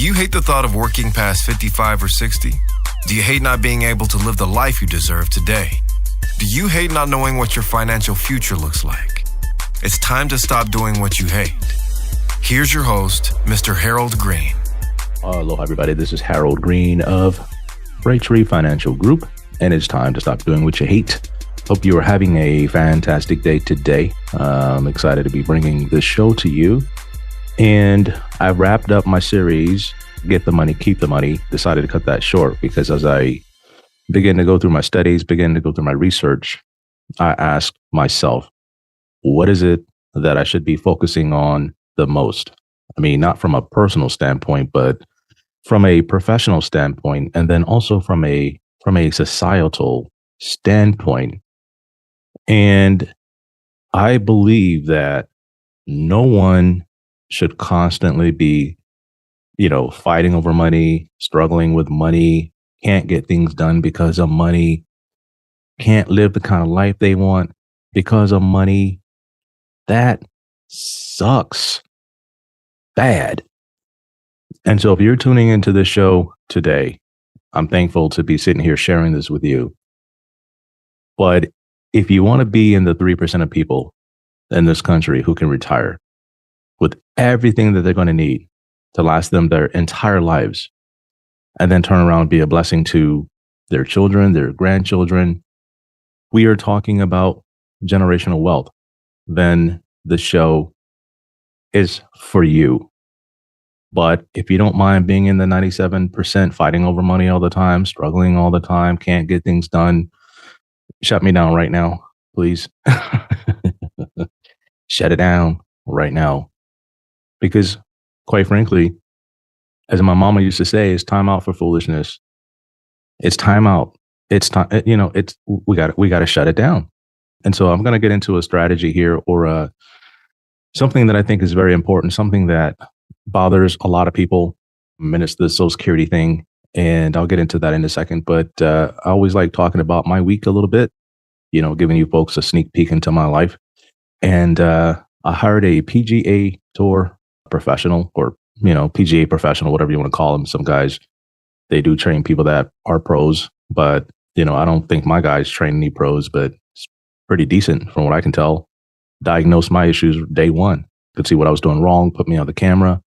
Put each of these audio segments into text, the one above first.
Do you hate the thought of working past 55 or 60? Do you hate not being able to live the life you deserve today? Do you hate not knowing what your financial future looks like? It's time to stop doing what you hate. Here's your host, Mr. Harold Green. Aloha, everybody. This is Harold Green of Braintree Financial Group, and it's time to stop doing what you hate. Hope you are having a fantastic day today. I'm excited to be bringing this show to you. And I wrapped up my series, Get the Money, Keep the Money. Decided to cut that short because as I begin to go through my studies, begin to go through my research, I asked myself, what is it that I should be focusing on the most? I mean, not from a personal standpoint, but from a professional standpoint, and then also from a societal standpoint. And I believe that no one should constantly be, fighting over money, struggling with money, can't get things done because of money, can't live the kind of life they want because of money. That sucks bad. And so if you're tuning into this show today, I'm thankful to be sitting here sharing this with you. But if you want to be in the 3% of people in this country who can retire with everything that they're going to need to last them their entire lives, and then turn around and be a blessing to their children, their grandchildren, we are talking about generational wealth, then the show is for you. But if you don't mind being in the 97%, fighting over money all the time, struggling all the time, can't get things done, shut me down right now, please. Shut it down right now. Because quite frankly, as my mama used to say, it's time out for foolishness. It's time out. It's time, we got to shut it down. And so I'm going to get into a strategy here or something that I think is very important, something that bothers a lot of people. It's the Social Security thing, and I'll get into that in a second. But I always like talking about my week a little bit, giving you folks a sneak peek into my life. And I hired a PGA Tour professional or, PGA professional, whatever you want to call them. Some guys, they do train people that are pros, but, I don't think my guys train any pros, but it's pretty decent from what I can tell. Diagnosed my issues day one. Could see what I was doing wrong, put me on the camera,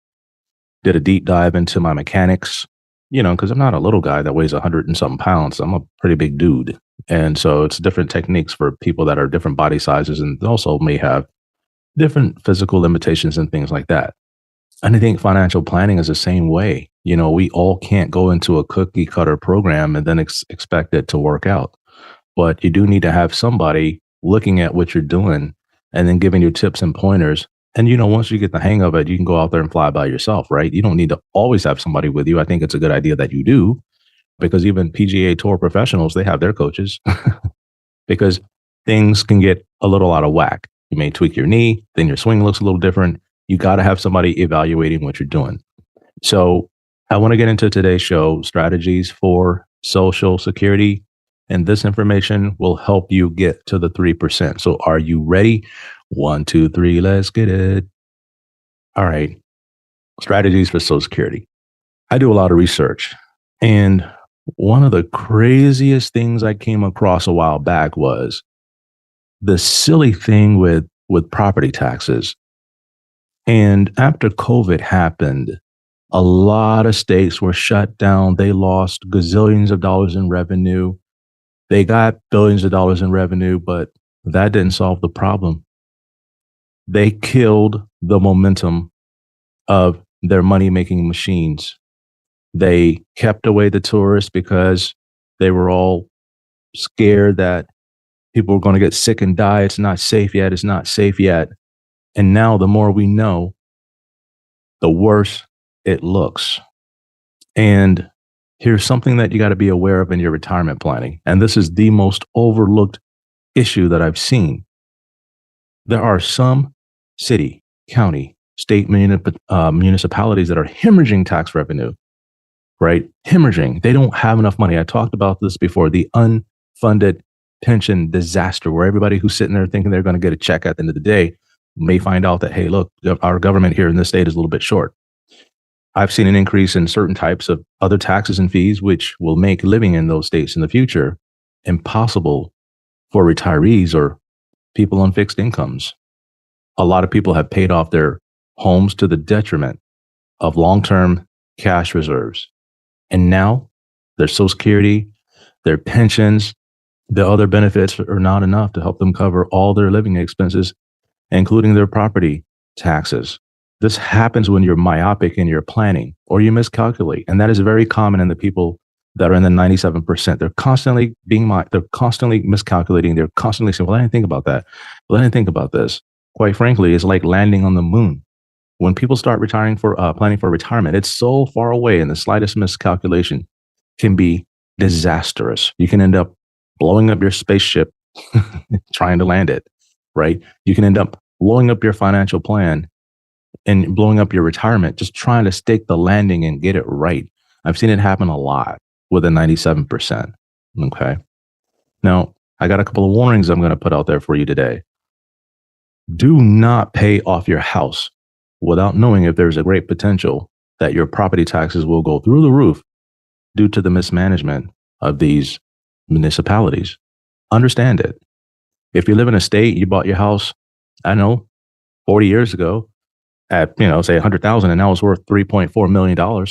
did a deep dive into my mechanics, because I'm not a little guy that weighs 100 and something pounds. I'm a pretty big dude. And so it's different techniques for people that are different body sizes and also may have different physical limitations and things like that. And I think financial planning is the same way. We all can't go into a cookie cutter program and then expect it to work out. But you do need to have somebody looking at what you're doing and then giving you tips and pointers. And, once you get the hang of it, you can go out there and fly by yourself, right? You don't need to always have somebody with you. I think it's a good idea that you do, because even PGA Tour professionals, they have their coaches because things can get a little out of whack. You may tweak your knee, then your swing looks a little different. You got to have somebody evaluating what you're doing. So I want to get into today's show, strategies for Social Security. And this information will help you get to the 3%. So are you ready? 1, 2, 3, let's get it. All right. Strategies for Social Security. I do a lot of research. And one of the craziest things I came across a while back was the silly thing with property taxes. And after COVID happened, a lot of states were shut down. They lost gazillions of dollars in revenue. They got billions of dollars in revenue, but that didn't solve the problem. They killed the momentum of their money-making machines. They kept away the tourists because they were all scared that people were going to get sick and die. It's not safe yet. It's not safe yet. And now the more we know, the worse it looks. And here's something that you got to be aware of in your retirement planning. And this is the most overlooked issue that I've seen. There are some city, county, state municipalities that are hemorrhaging tax revenue, right? Hemorrhaging. They don't have enough money. I talked about this before, the unfunded pension disaster, where everybody who's sitting there thinking they're going to get a check at the end of the day may find out that, hey, look, our government here in this state is a little bit short. I've seen an increase in certain types of other taxes and fees, which will make living in those states in the future impossible for retirees or people on fixed incomes. A lot of people have paid off their homes to the detriment of long-term cash reserves. And now their Social Security, their pensions, the other benefits are not enough to help them cover all their living expenses, including their property taxes. This happens when you're myopic in your planning or you miscalculate. And that is very common in the people that are in the 97%. They're constantly they're constantly miscalculating. They're constantly saying, well, I didn't think about that. Well, I didn't think about this. Quite frankly, it's like landing on the moon. When people start planning for retirement, it's so far away, and the slightest miscalculation can be disastrous. You can end up blowing up your spaceship trying to land it, right? You can end up blowing up your financial plan and blowing up your retirement, just trying to stake the landing and get it right. I've seen it happen a lot with a 97%. Okay. Now, I got a couple of warnings I'm going to put out there for you today. Do not pay off your house without knowing if there's a great potential that your property taxes will go through the roof due to the mismanagement of these municipalities. Understand it. If you live in a state, you bought your house, I don't know, 40 years ago at, say 100,000 and now it's worth $3.4 million.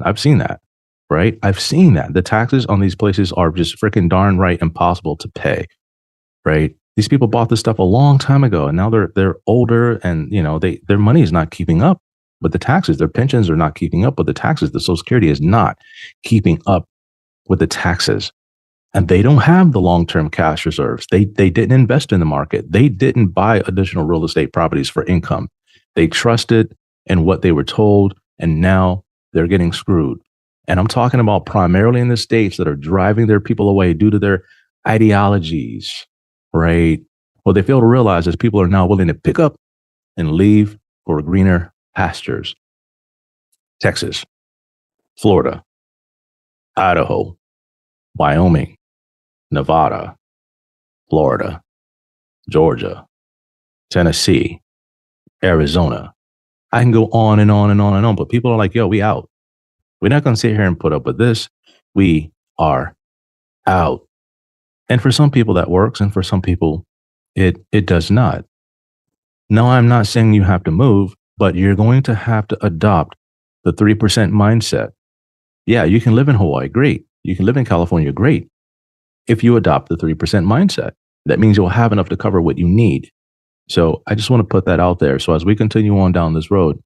I've seen that, right? I've seen that. The taxes on these places are just freaking darn right impossible to pay, right? These people bought this stuff a long time ago, and now they're older, and their money is not keeping up with the taxes. Their pensions are not keeping up with the taxes. The Social Security is not keeping up with the taxes, and they don't have the long-term cash reserves. They didn't invest in the market. They didn't buy additional real estate properties for income. They trusted in what they were told, and now they're getting screwed. And I'm talking about primarily in the states that are driving their people away due to their ideologies. Right. What they fail to realize is people are now willing to pick up and leave for greener pastures. Texas, Florida, Idaho, Wyoming, Nevada, Florida, Georgia, Tennessee, Arizona. I can go on and on and on and on, but people are like, yo, we out. We're not going to sit here and put up with this. We are out. And for some people that works, and for some people it does not. No, I'm not saying you have to move, but you're going to have to adopt the 3% mindset. Yeah, you can live in Hawaii, great. You can live in California, great. If you adopt the 3% mindset, that means you'll have enough to cover what you need. So I just want to put that out there. So as we continue on down this road,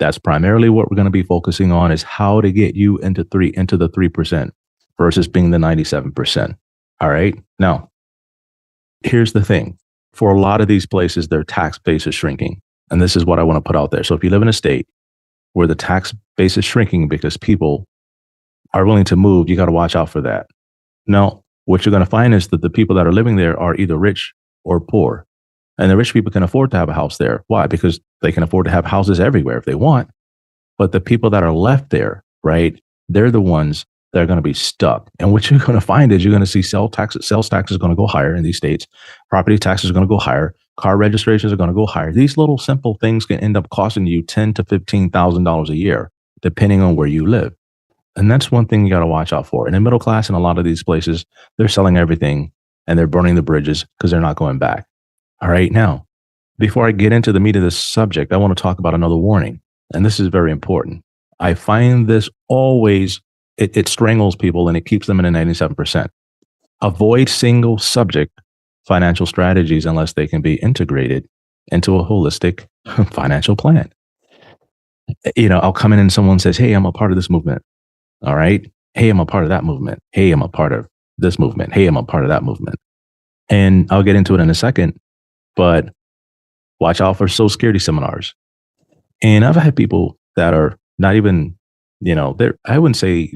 that's primarily what we're going to be focusing on, is how to get you into the 3% versus being the 97%. All right. Now, here's the thing. For a lot of these places, their tax base is shrinking. And this is what I want to put out there. So if you live in a state where the tax base is shrinking because people are willing to move, you got to watch out for that. Now, what you're going to find is that the people that are living there are either rich or poor. And the rich people can afford to have a house there. Why? Because they can afford to have houses everywhere if they want. But the people that are left there, right, they're the ones that are going to be stuck. And what you're going to find is you're going to see sales taxes are going to go higher in these states. Property taxes are going to go higher. Car registrations are going to go higher. These little simple things can end up costing you $10,000 to $15,000 a year, depending on where you live. And that's one thing you got to watch out for. And the middle class in a lot of these places, they're selling everything and they're burning the bridges because they're not going back. All right. Now, before I get into the meat of this subject, I want to talk about another warning. And this is very important. I find this always, it strangles people and it keeps them in a 97%. Avoid single subject financial strategies unless they can be integrated into a holistic financial plan. I'll come in and someone says, hey, I'm a part of this movement. All right. Hey, I'm a part of that movement. Hey, I'm a part of this movement. Hey, I'm a part of that movement. And I'll get into it in a second, but watch out for Social Security seminars. And I've had people that are not even, I wouldn't say,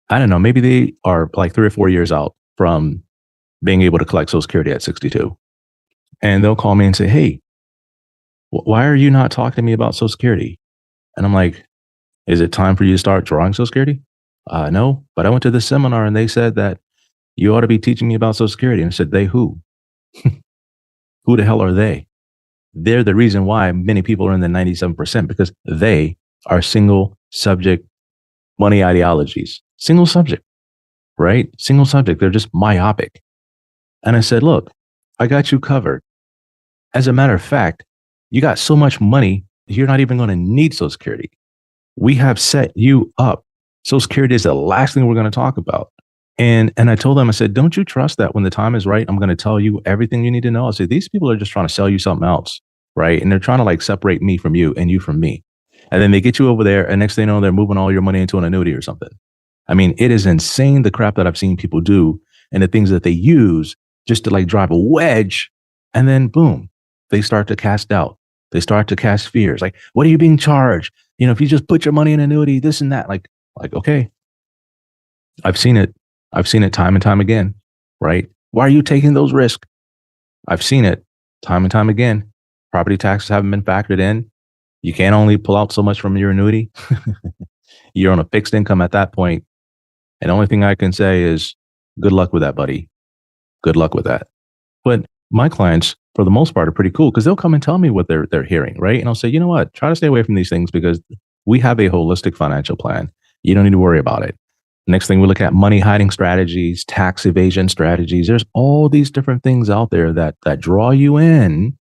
I don't know, maybe they are like 3 or 4 years out from being able to collect Social Security at 62. And they'll call me and say, hey, why are you not talking to me about Social Security? And I'm like, is it time for you to start drawing Social Security? No, but I went to this seminar and they said that you ought to be teaching me about Social Security. And I said, they who? Who the hell are they? They're the reason why many people are in the 97%, because they are single subject money ideologies. Single subject, right? Single subject. They're just myopic. And I said, look, I got you covered. As a matter of fact, you got so much money, you're not even going to need Social Security. We have set you up. Social Security is the last thing we're going to talk about. And I told them, I said, don't you trust that when the time is right, I'm going to tell you everything you need to know? I said, these people are just trying to sell you something else, right? And they're trying to like separate me from you and you from me. And then they get you over there, and next thing you know, they're moving all your money into an annuity or something. I mean, it is insane the crap that I've seen people do and the things that they use just to like drive a wedge. And then boom, they start to cast doubt. They start to cast fears. Like, what are you being charged? You know, if you just put your money in annuity, this and that, like, okay, I've seen it. I've seen it time and time again, right? Why are you taking those risks? I've seen it time and time again. Property taxes haven't been factored in. You can't only pull out so much from your annuity. You're on a fixed income at that point. And the only thing I can say is good luck with that, buddy. Good luck with that. But my clients, for the most part, are pretty cool because they'll come and tell me what they're hearing, right? And I'll say, you know what? Try to stay away from these things because we have a holistic financial plan. You don't need to worry about it. Next thing, we look at money hiding strategies, tax evasion strategies. There's all these different things out there that draw you in,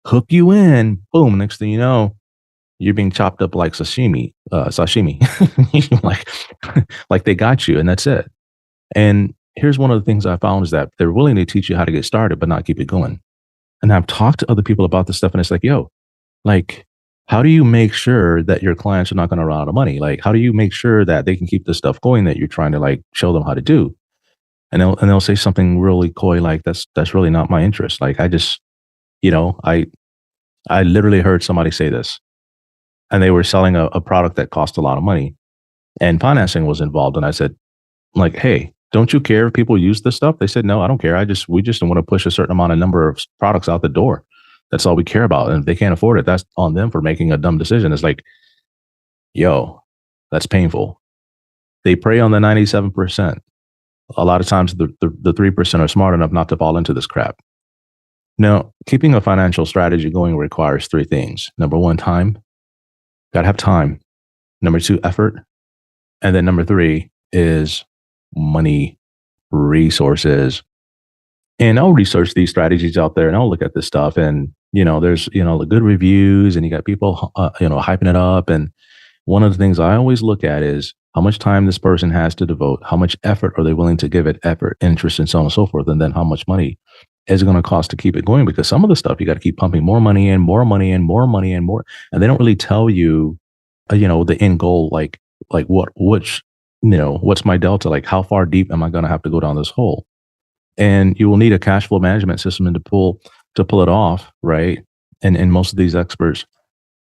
hook you in. Boom. Next thing you know, you're being chopped up like sashimi, like they got you, and that's it. And here's one of the things I found is that they're willing to teach you how to get started, but not keep it going. And I've talked to other people about this stuff, and it's like, yo, like, how do you make sure that your clients are not going to run out of money? Like, how do you make sure that they can keep this stuff going that you're trying to like show them how to do? And they'll say something really coy like, that's really not my interest. Like, I just, I literally heard somebody say this, and they were selling a product that cost a lot of money, and financing was involved. And I said, like, hey, don't you care if people use this stuff? They said, no, I don't care. We just don't want to push a certain amount of number of products out the door. That's all we care about. And if they can't afford it, that's on them for making a dumb decision. It's like, yo, that's painful. They prey on the 97%. A lot of times the 3% are smart enough not to fall into this crap. Now, keeping a financial strategy going requires three things. Number one, time. Got to have time. Number two, effort. And then number three is money, resources. And I'll research these strategies out there and I'll look at this stuff. And, there's, the good reviews and you got people, hyping it up. And one of the things I always look at is how much time this person has to devote, how much effort are they willing to give it, effort, interest, and so on and so forth. And then how much money is it going to cost to keep it going? Because some of the stuff you got to keep pumping more money in, more money in, more money in, more. And they don't really tell you, the end goal, like what's my delta? Like how far deep am I going to have to go down this hole? And you will need a cash flow management system to pull it off, right? And most of these experts,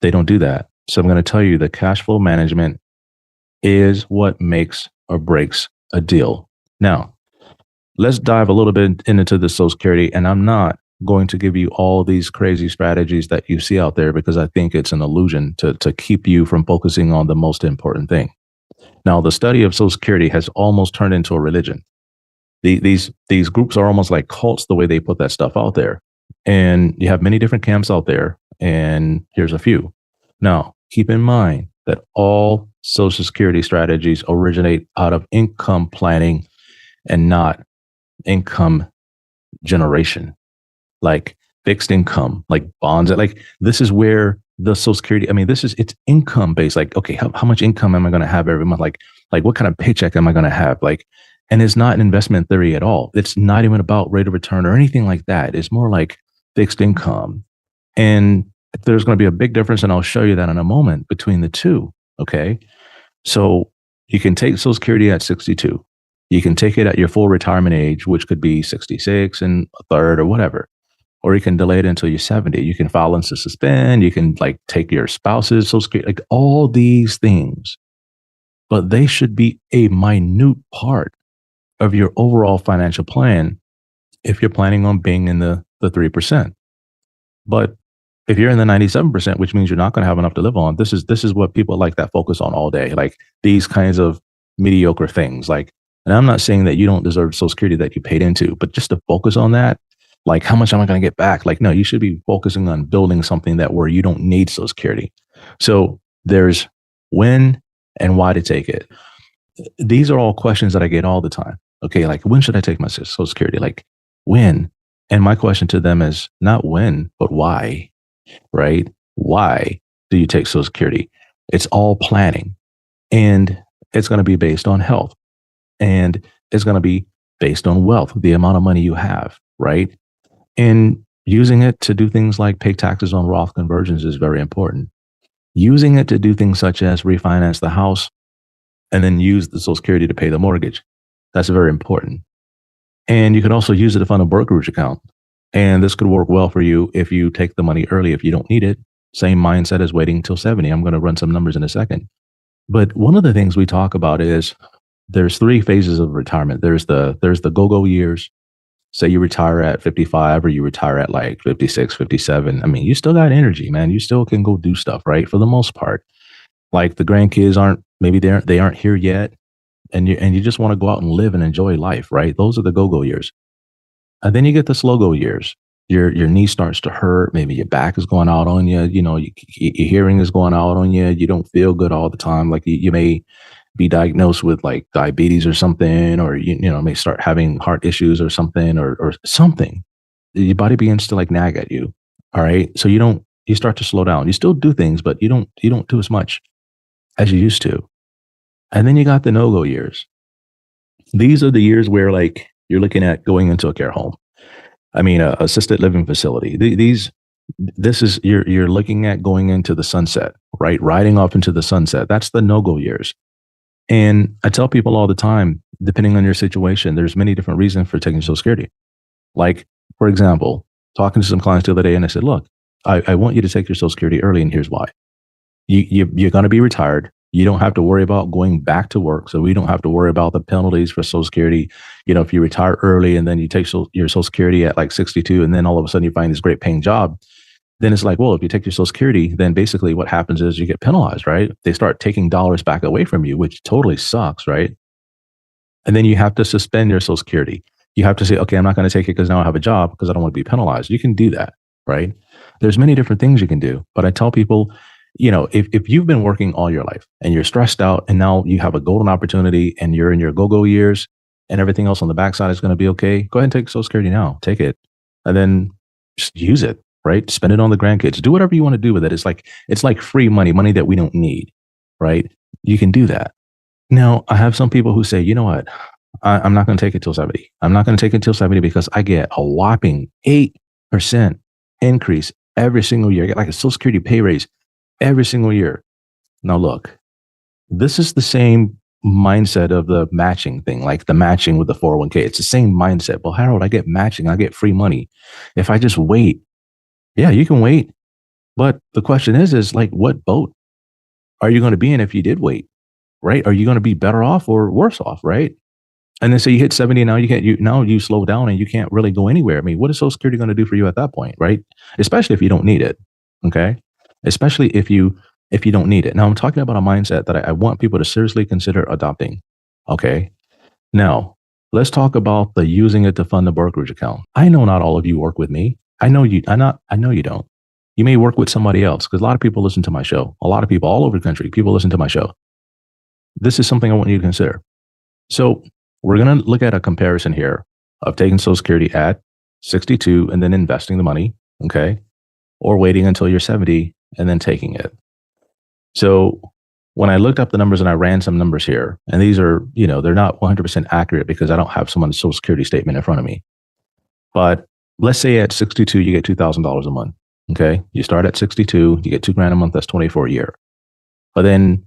they don't do that. So I'm going to tell you that cash flow management is what makes or breaks a deal. Now, let's dive a little bit into the Social Security, and I'm not going to give you all these crazy strategies that you see out there because I think it's an illusion to keep you from focusing on the most important thing. Now, the study of Social Security has almost turned into a religion. These groups are almost like cults the way they put that stuff out there. And you have many different camps out there, and here's a few. Now, keep in mind that all Social Security strategies originate out of income planning and not income generation, like fixed income, like bonds. Like this is where the Social Security, it's income based. Like, okay, how much income am I going to have every month? Like what kind of paycheck am I going to have? And it's not an investment theory at all. It's not even about rate of return or anything like that. It's more like fixed income. And there's going to be a big difference, and I'll show you that in a moment, between the two. Okay. So you can take Social Security at 62. You can take it at your full retirement age, which could be 66 and a third or whatever. Or you can delay it until you're 70. You can file into suspend. You can take your spouse's Social Security, all these things. But they should be a minute part of your overall financial plan if you're planning on being in the 3%. But if you're in the 97%, which means you're not going to have enough to live on, this is what people like that focus on all day, like these kinds of mediocre things. And I'm not saying that you don't deserve Social Security that you paid into, but just to focus on that, like how much am I going to get back? No, you should be focusing on building something where you don't need Social Security. So there's When and why to take it? These are all questions that I get all the time. Okay, like when should I take my Social Security? Like when? And my question to them is not when, but why, right? Why do you take Social Security? It's all planning, and it's going to be based on health, and it's going to be based on wealth, the amount of money you have, right? And using it to do things like pay taxes on Roth conversions is very important. Using it to do things such as refinance the house and then use the Social Security to pay the mortgage. That's very important. And you can also use it to fund a brokerage account. And this could work well for you if you take the money early, if you don't need it. Same mindset as waiting till 70. I'm going to run some numbers in a second. But one of the things we talk about is there's three phases of retirement. There's the go-go years. Say you retire at 55 or you retire at like 56, 57. I mean, you still got energy, man. You still can go do stuff, right? For the most part. Like the grandkids aren't, maybe they aren't here yet. And you just want to go out and live and enjoy life, right? Those are the go-go years. And then you get the slow-go years. Your knee starts to hurt. Maybe your back is going out on you. You know, your hearing is going out on you. You don't feel good all the time. Like you may be diagnosed with like diabetes or something, or you know, may start having heart issues or something, or something. Your body begins to like nag at you. All right. So you start to slow down. You still do things, but you don't do as much as you used to. And then you got the no-go years. These are the years where like you're looking at going into a care home. I mean, a assisted living facility. This is you're looking at going into the sunset, right? Riding off into the sunset. That's the no-go years. And I tell people all the time, depending on your situation, there's many different reasons for taking Social Security. Like, for example, talking to some clients the other day, and I said, look, I want you to take your Social Security early, and here's why. You're going to be retired. You don't have to worry about going back to work. So we don't have to worry about the penalties for Social Security. You know, if you retire early and then you take your Social Security at like 62, and then all of a sudden you find this great paying job, then it's like, well, if you take your Social Security, then basically what happens is you get penalized, right? They start taking dollars back away from you, which totally sucks, right? And then you have to suspend your Social Security. You have to say, okay, I'm not going to take it because now I have a job because I don't want to be penalized. You can do that, right? There's many different things you can do. But I tell people, you know, if you've been working all your life and you're stressed out and now you have a golden opportunity and you're in your go-go years and everything else on the backside is going to be okay, go ahead and take Social Security now. Take it. And then just use it, right? Spend it on the grandkids. Do whatever you want to do with it. It's like free money that we don't need, right? You can do that. Now, I have some people who say, you know what? I'm not going to take it till 70. I'm not going to take it till 70 because I get a whopping 8% increase every single year. I get like a Social Security pay raise every single year. Now, look, this is the same mindset of the matching thing, like the matching with the 401k. It's the same mindset. Well, Harold, I get matching. I get free money. If I just wait, yeah, you can wait. But the question is like, what boat are you going to be in if you did wait, right? Are you going to be better off or worse off, right? And then so you hit 70 and now you slow down and you can't really go anywhere. I mean, what is Social Security going to do for you at that point, right? Especially if you don't need it. Okay. Especially if you don't need it. Now I'm talking about a mindset that I want people to seriously consider adopting. Okay. Now let's talk about the using it to fund the brokerage account. I know not all of you work with me. I know you don't. You may work with somebody else because a lot of people listen to my show. A lot of people all over the country, people listen to my show. This is something I want you to consider. So we're going to look at a comparison here of taking Social Security at 62 and then investing the money. Okay. Or waiting until you're 70 and then taking it. So when I looked up the numbers and I ran some numbers here, and these are, they're not 100% accurate because I don't have someone's Social Security statement in front of me. But let's say at 62, you get $2,000 a month. Okay. You start at 62, you get $2,000 a month. That's 24 a year. But then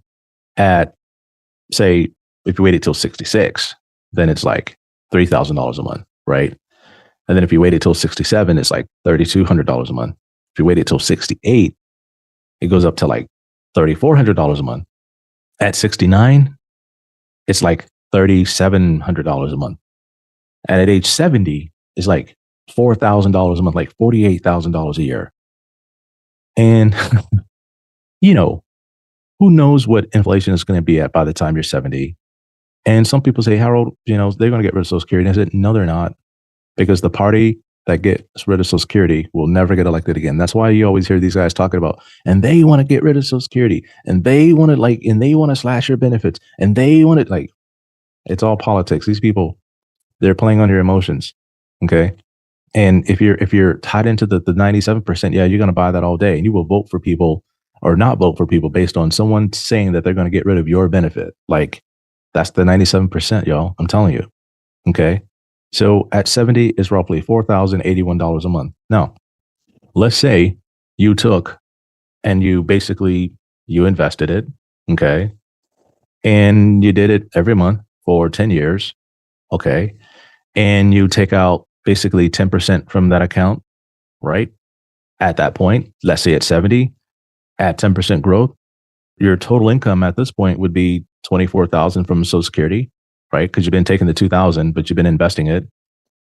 at, say, if you waited till 66, then it's like $3,000 a month. Right. And then if you waited till 67, it's like $3,200 a month. If you waited till 68, it goes up to like $3,400 a month. At 69, it's like $3,700 a month. And at age 70, it's like $4,000 a month, like $48,000 a year. And, who knows what inflation is going to be at by the time you're 70. And some people say, Harold, they're going to get rid of Social Security. And I said, no, they're not. Because the party that gets rid of Social Security will never get elected again. That's why you always hear these guys talking about, and they want to get rid of Social Security, and they want to and they want to slash your benefits, and they want to it's all politics. These people, they're playing on your emotions. Okay. And if you're tied into the 97%, yeah, you're going to buy that all day, and you will vote for people or not vote for people based on someone saying that they're going to get rid of your benefit. That's the 97%, y'all. I'm telling you. Okay. So at 70 is roughly $4,081 a month. Now, let's say you took and you invested it. Okay. And you did it every month for 10 years. Okay. And you take out basically 10% from that account, right? At that point, let's say at 70, at 10% growth, your total income at this point would be 24,000 from Social Security, right? Because you've been taking the 2,000, but you've been investing it.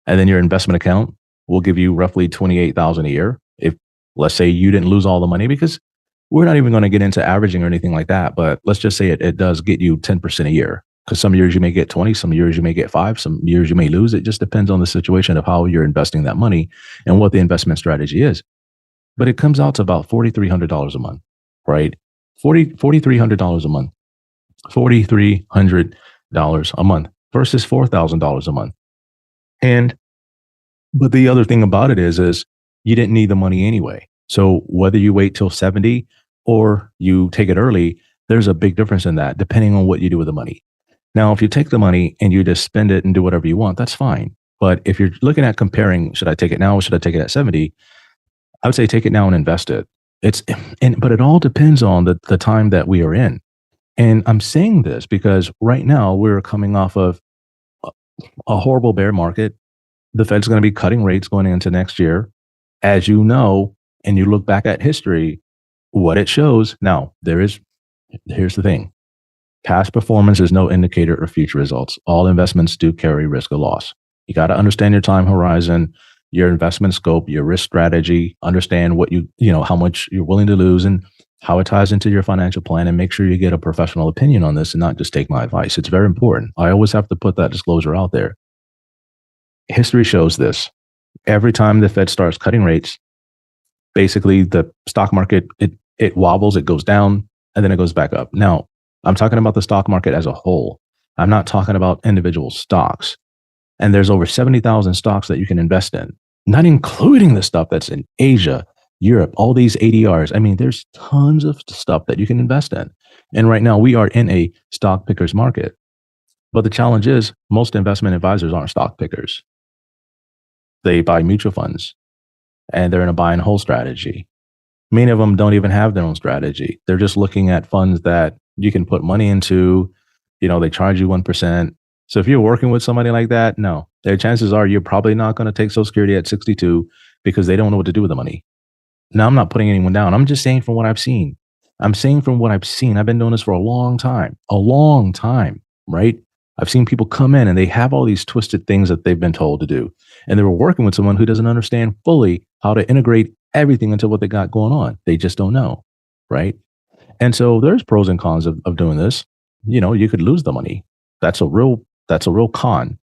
And then your investment account will give you roughly 28,000 a year. If let's say you didn't lose all the money, because we're not even going to get into averaging or anything like that, but let's just say it does get you 10% a year. Because some years you may get 20, some years you may get 5, some years you may lose. It just depends on the situation of how you're investing that money and what the investment strategy is. But it comes out to about $4,300 a month, right? $4,300 a month, $4,300 a month versus $4,000 a month. But the other thing about it is you didn't need the money anyway. So whether you wait till 70 or you take it early, there's a big difference in that depending on what you do with the money. Now, if you take the money and you just spend it and do whatever you want, that's fine. But if you're looking at comparing, should I take it now or should I take it at 70? I would say take it now and invest it. But it all depends on the time that we are in. And I'm saying this because right now we're coming off of a horrible bear market. The Fed's going to be cutting rates going into next year. As you know, and you look back at history, what it shows. Now, here's the thing. Past performance is no indicator of future results. All investments do carry risk of loss. You got to understand your time horizon, your investment scope, your risk strategy, understand what how much you're willing to lose and how it ties into your financial plan, and make sure you get a professional opinion on this and not just take my advice. It's very important. I always have to put that disclosure out there. History shows this. Every time the Fed starts cutting rates, basically the stock market, it wobbles, it goes down, and then it goes back up. Now, I'm talking about the stock market as a whole. I'm not talking about individual stocks. And there's over 70,000 stocks that you can invest in, not including the stuff that's in Asia, Europe, all these ADRs. I mean, there's tons of stuff that you can invest in. And right now we are in a stock pickers market. But the challenge is most investment advisors aren't stock pickers. They buy mutual funds and they're in a buy and hold strategy. Many of them don't even have their own strategy. They're just looking at funds that you can put money into. They charge you 1%. So if you're working with somebody like that, no, their chances are you're probably not going to take Social Security at 62 because they don't know what to do with the money. Now, I'm not putting anyone down. I'm just saying from what I've seen. I've been doing this for a long time, right? I've seen people come in and they have all these twisted things that they've been told to do. And they were working with someone who doesn't understand fully how to integrate everything into what they got going on. They just don't know, right? And so there's pros and cons of doing this. You could lose the money. That's a real con.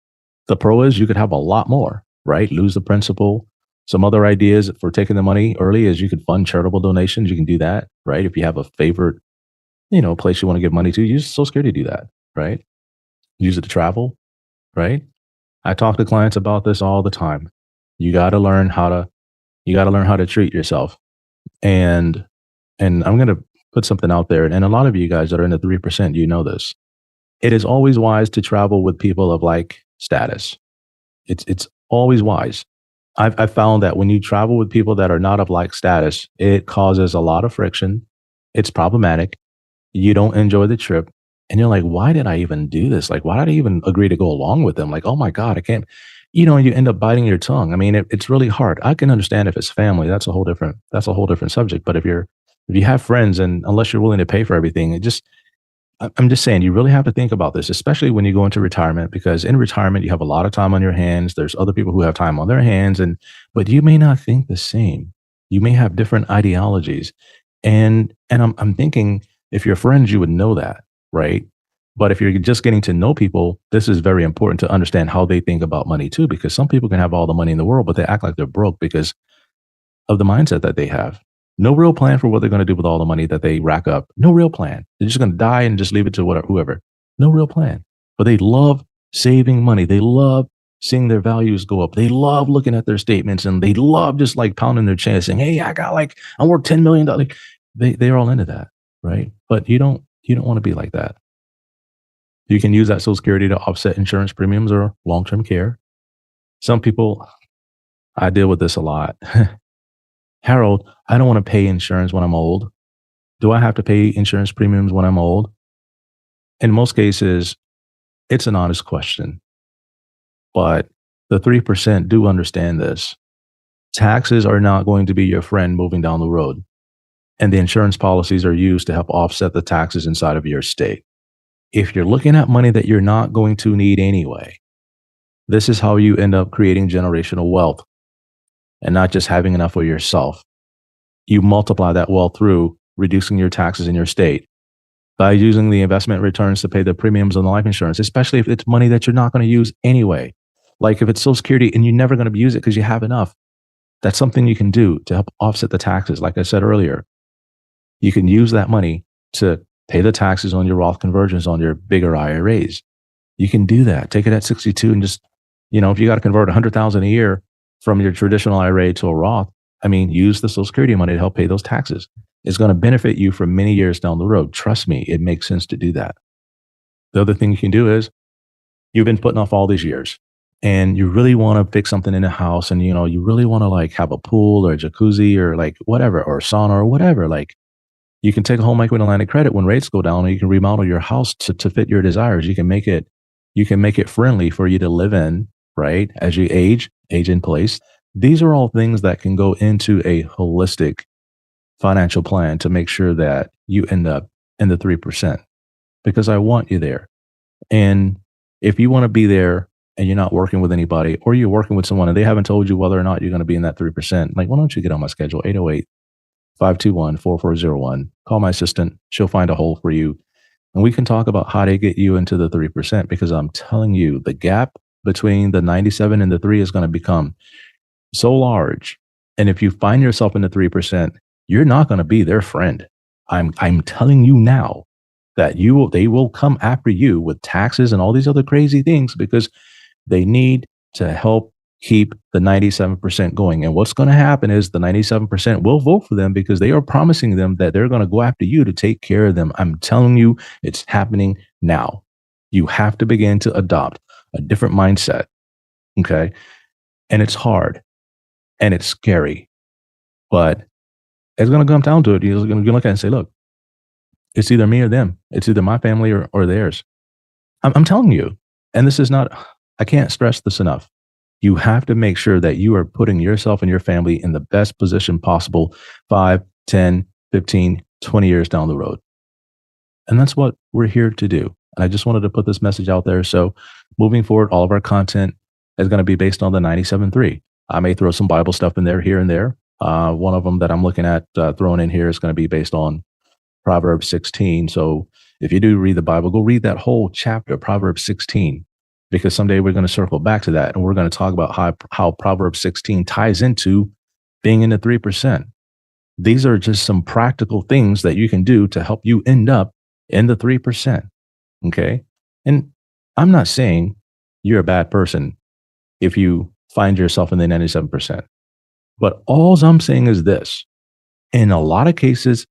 The pro is you could have a lot more, right? Lose the principal. Some other ideas for taking the money early is you could fund charitable donations. You can do that, right? If you have a favorite, place you want to give money to, use Social Security to do that, right? Use it to travel, right? I talk to clients about this all the time. You got to learn how to treat yourself. And I'm going to put something out there. And a lot of you guys that are in the 3%, you know this. It is always wise to travel with people of like status. It's always wise. I've found that when you travel with people that are not of like status, it causes a lot of friction. It's problematic. You don't enjoy the trip. And you're like, why did I even do this? Like, why did I even agree to go along with them? Like, oh my God, I can't, you end up biting your tongue. I mean, it's really hard. I can understand if it's family, that's a whole different subject. But if you have friends, and unless you're willing to pay for everything, I'm just saying, you really have to think about this, especially when you go into retirement, because in retirement, you have a lot of time on your hands. There's other people who have time on their hands, but you may not think the same. You may have different ideologies. And I'm thinking if you're friends, you would know that, right? But if you're just getting to know people, this is very important to understand how they think about money too, because some people can have all the money in the world, but they act like they're broke because of the mindset that they have. No real plan for what they're going to do with all the money that they rack up. No real plan. They're just going to die and just leave it to whatever, whoever. No real plan. But they love saving money. They love seeing their values go up. They love looking at their statements, and they love just like pounding their chest saying, hey, I'm worth $10 million. They're all into that, right? But you don't want to be like that. You can use that Social Security to offset insurance premiums or long-term care. Some people, I deal with this a lot. Harold, I don't want to pay insurance when I'm old. Do I have to pay insurance premiums when I'm old? In most cases, it's an honest question. But the 3% do understand this. Taxes are not going to be your friend moving down the road. And the insurance policies are used to help offset the taxes inside of your state. If you're looking at money that you're not going to need anyway, this is how you end up creating generational wealth and not just having enough for yourself. You multiply that wealth through reducing your taxes in your state by using the investment returns to pay the premiums on the life insurance, especially if it's money that you're not going to use anyway. Like if it's Social Security and you're never going to use it because you have enough, that's something you can do to help offset the taxes. Like I said earlier, you can use that money to pay the taxes on your Roth conversions on your bigger IRAs. You can do that. Take it at 62 and just, if you got to convert $100,000 a year from your traditional IRA to a Roth, use the Social Security money to help pay those taxes. It's going to benefit you for many years down the road. Trust me, it makes sense to do that. The other thing you can do is you've been putting off all these years and you really want to fix something in the house and, you really want to like have a pool or a jacuzzi or like whatever, or sauna or whatever. Like you can take a home equity line of credit when rates go down, or you can remodel your house to fit your desires. You can make it friendly for you to live in, right? As you age in place. These are all things that can go into a holistic financial plan to make sure that you end up in the 3%, because I want you there. And if you want to be there and you're not working with anybody, or you're working with someone and they haven't told you whether or not you're going to be in that 3%, like, why don't you get on my schedule, 808-521-4401. Call my assistant. She'll find a hole for you. And we can talk about how to get you into the 3%, because I'm telling you, the gap between the 97 and the 3 is going to become so large. And if you find yourself in the 3%, you're not going to be their friend. I'm telling you now that they will come after you with taxes and all these other crazy things, because they need to help keep the 97% going. And what's going to happen is the 97% will vote for them because they are promising them that they're going to go after you to take care of them. I'm telling you, it's happening now. You have to begin to adopt a different mindset. Okay. And it's hard and it's scary, but it's going to come down to it. You're going to look at it and say, look, it's either me or them. It's either my family or theirs. I'm telling you, and this is not, I can't stress this enough. You have to make sure that you are putting yourself and your family in the best position possible 5, 10, 15, 20 years down the road. And that's what we're here to do. And I just wanted to put this message out there. So moving forward, all of our content is going to be based on the 97.3. I may throw some Bible stuff in there, here and there. One of them that I'm looking at throwing in here is going to be based on Proverbs 16. So if you do read the Bible, go read that whole chapter, Proverbs 16, because someday we're going to circle back to that. And we're going to talk about how Proverbs 16 ties into being in the 3%. These are just some practical things that you can do to help you end up in the 3%. Okay. And I'm not saying you're a bad person if you find yourself in the 97%. But all I'm saying is this: in a lot of cases,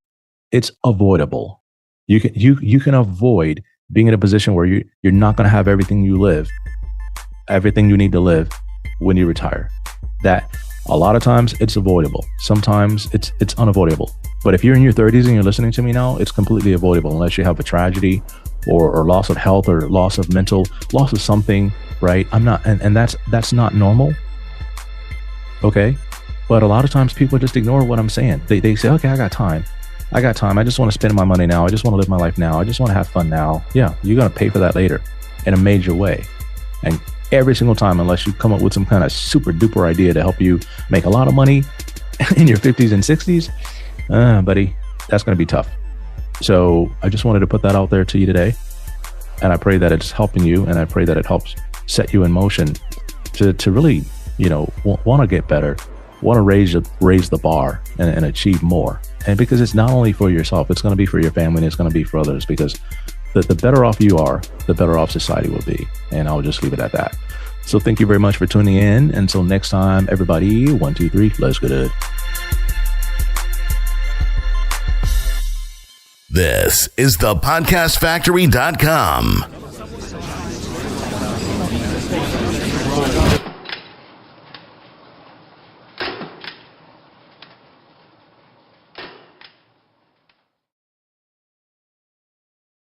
it's avoidable. You can avoid being in a position where you're not going to have everything you need to live when you retire. That a lot of times it's avoidable. Sometimes it's unavoidable. But if you're in your 30s and you're listening to me now, it's completely avoidable unless you have a tragedy or loss of health or loss of something, right? And that's not normal. Okay. But a lot of times people just ignore what I'm saying. They say, okay, I got time. I just want to spend my money now. I just want to live my life now. I just want to have fun now. Yeah, you're going to pay for that later in a major way. And every single time, unless you come up with some kind of super duper idea to help you make a lot of money in your 50s and 60s, buddy, that's going to be tough. So I just wanted to put that out there to you today. And I pray that it's helping you, and I pray that it helps set you in motion to really, want to get better, want to raise the bar and achieve more. And because it's not only for yourself, it's going to be for your family, and it's going to be for others, because the better off you are, the better off society will be. And I'll just leave it at that. So thank you very much for tuning in. Until next time, everybody, 1, 2, 3, let's get it. This is the podcastfactory.com.